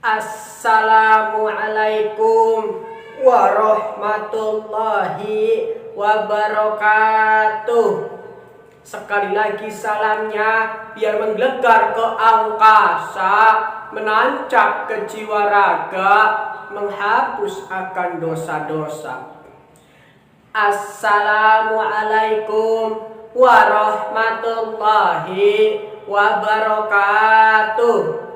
Assalamualaikum warahmatullahi wabarakatuh. Sekali lagi salamnya biar menggelegar ke angkasa, menancap ke jiwa raga, menghapus akan dosa-dosa. Assalamualaikum warahmatullahi wabarakatuh.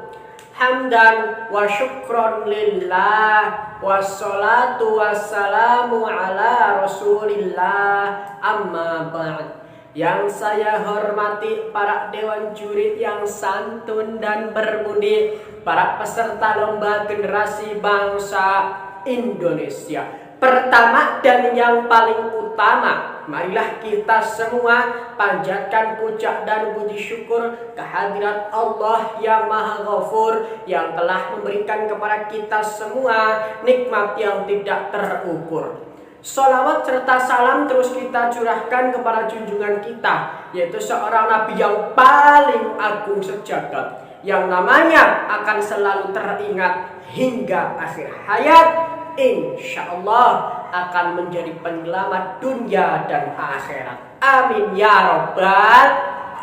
Hamdan wa syukron lillah, wassalatu wassalamu ala rasulillah, amma ba'd. Yang saya hormati para dewan juri yang santun dan berbudi, para peserta lomba generasi bangsa Indonesia. Pertama dan yang paling utama, marilah kita semua panjatkan puja dan puji syukur kehadirat Allah yang Maha Ghafur, yang telah memberikan kepada kita semua nikmat yang tidak terukur. Sholawat serta salam terus kita curahkan kepada junjungan kita, yaitu seorang nabi yang paling agung sejagat, yang namanya akan selalu teringat hingga akhir hayat. Insya Allah akan menjadi penyelamat dunia dan akhirat. Amin ya rabbal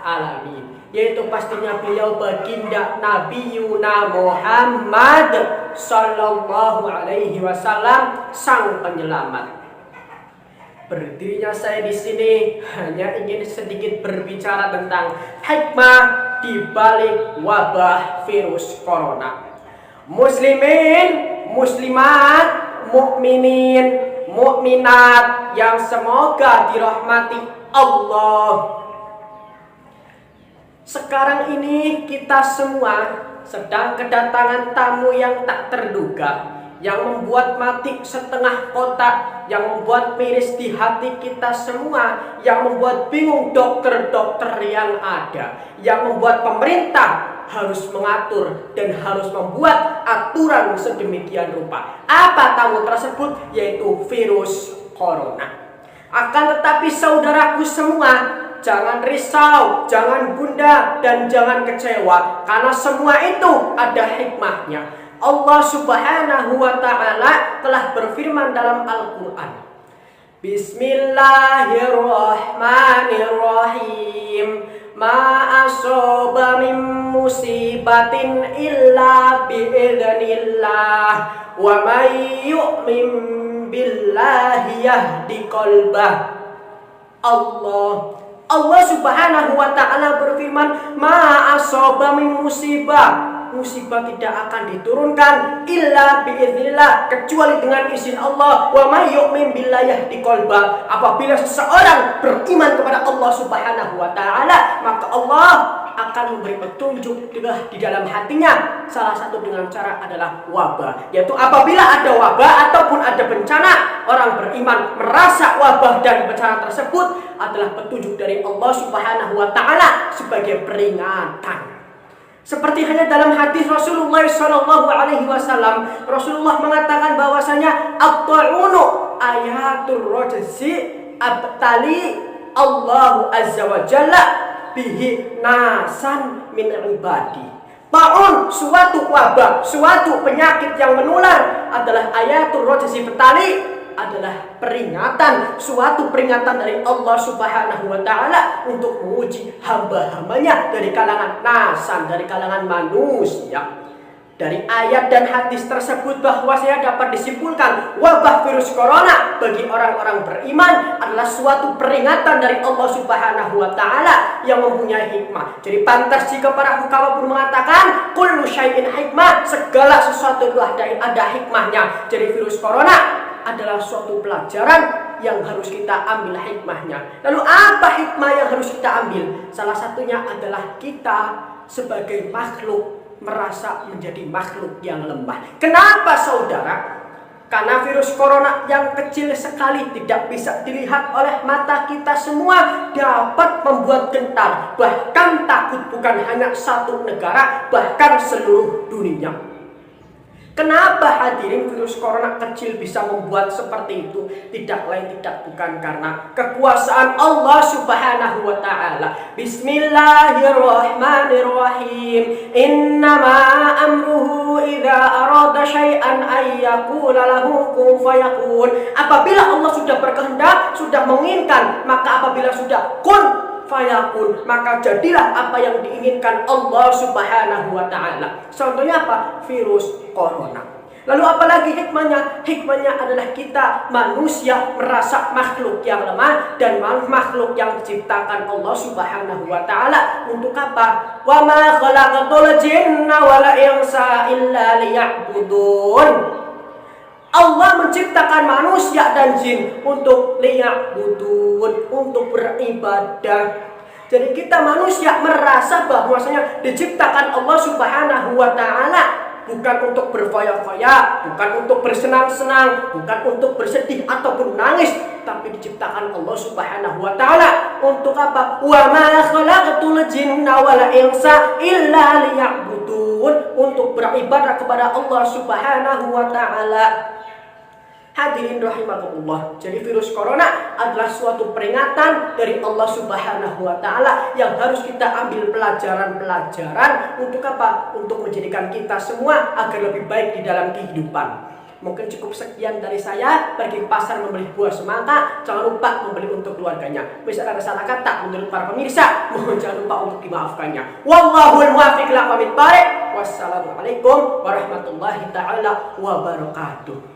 alamin. Yaitu pastinya beliau baginda Nabi Muhammad sallallahu alaihi wasallam, sang penyelamat. Berdirinya saya di sini hanya ingin sedikit berbicara tentang hikmah di balik wabah virus corona. Muslimin, muslimat, mukminin, mukminat yang semoga dirahmati Allah. Sekarang ini kita semua sedang kedatangan tamu yang tak terduga, yang membuat mati setengah kotak, yang membuat miris di hati kita semua, yang membuat bingung dokter-dokter yang ada, yang membuat pemerintah harus mengatur dan harus membuat aturan sedemikian rupa. Apa tamu tersebut? Yaitu virus corona. Akan tetapi saudaraku semua, jangan risau, jangan gundah, dan jangan kecewa, karena semua itu ada hikmahnya. Allah subhanahu wa ta'ala telah berfirman dalam Al-Quran. Bismillahirrahmanirrahim. Ma asoba min musibatin illa bi'idhnillah, wa may yu'min billahi yahdi qalbah. Allah subhanahu wa ta'ala berfirman, ma asoba min musibah, musibah tidak akan diturunkan illa biiznillah, kecuali dengan izin Allah. Wa may yu'min billahi yahdi qalbah. Apabila seseorang beriman kepada Allah subhanahu wa ta'ala, maka Allah akan memberi petunjuk di dalam hatinya. Salah satu dengan cara adalah wabah, yaitu apabila ada wabah ataupun ada bencana, orang beriman merasa wabah dan bencana tersebut adalah petunjuk dari Allah subhanahu wa ta'ala sebagai peringatan. Seperti hanya dalam hadis Rasulullah Sallallahu Alaihi Wasallam, Rasulullah mengatakan bahwasanya at-ta'unu ayatul rajsi abtali Allahu azza wa jalla bihi nasan min ibadi. Ta'un, suatu wabah, suatu penyakit yang menular adalah ayatul rajsi abtali, adalah peringatan, suatu peringatan dari Allah subhanahu wa ta'ala untuk menguji hamba-hambanya dari kalangan nasan, dari kalangan manusia. Dari ayat dan hadis tersebut bahwasanya dapat disimpulkan wabah virus corona bagi orang-orang beriman adalah suatu peringatan dari Allah subhanahu wa ta'ala yang mempunyai hikmah. Jadi pantas jika para hukama pun mengatakan kullu syai'in hikmah, segala sesuatu itu ada hikmahnya. Jadi virus corona adalah suatu pelajaran yang harus kita ambil hikmahnya. Lalu apa hikmah yang harus kita ambil? Salah satunya adalah kita sebagai makhluk merasa menjadi makhluk yang lemah. Kenapa saudara? Karena virus corona yang kecil sekali tidak bisa dilihat oleh mata kita semua dapat membuat gentar, bahkan takut bukan hanya satu negara, bahkan seluruh dunia. Kenapa hadirin virus corona kecil bisa membuat seperti itu? Tidak lain tidak bukan karena kekuasaan Allah Subhanahu wa taala. Bismillahirrahmanirrahim. Innama amruhu idza arada syai'an ay yaqula lahu kun fayakun. Apabila Allah sudah berkehendak, sudah menginginkan, maka apabila sudah kun fayakun, maka jadilah apa yang diinginkan Allah Subhanahu wa taala. Contohnya apa? Virus corona. Lalu apalagi hikmahnya? Hikmahnya adalah kita manusia merasa makhluk yang lemah dan makhluk yang diciptakan Allah Subhanahu wa taala untuk apa? Wa ma khalaqatul jinna wal insa illa liya'budun. Allah menciptakan manusia dan jin untuk liya'budun, untuk beribadah. Jadi kita manusia merasa bahwasanya diciptakan Allah Subhanahu wa taala bukan untuk berfoya-foya, bukan untuk bersenang-senang, bukan untuk bersedih ataupun nangis, tapi diciptakan Allah Subhanahu wa taala untuk apa? Wa ma khalaqatul jinna wal insa illa liya'budun, untuk beribadah kepada Allah Subhanahu wa taala. Hadirin rahimakumullah. Jadi virus corona adalah suatu peringatan dari Allah Subhanahu wa taala yang harus kita ambil pelajaran-pelajaran untuk apa? Untuk menjadikan kita semua agar lebih baik di dalam kehidupan. Mungkin cukup sekian dari saya. Pergi ke pasar membeli buah semangka, jangan lupa membeli untuk keluarganya. Bisa ada salah kata menurut para pemirsa, mohon jangan lupa untuk dimaafkannya. Wallahul muwaffiq ila aqwamit thariq. Wassalamualaikum warahmatullahi taala wabarakatuh.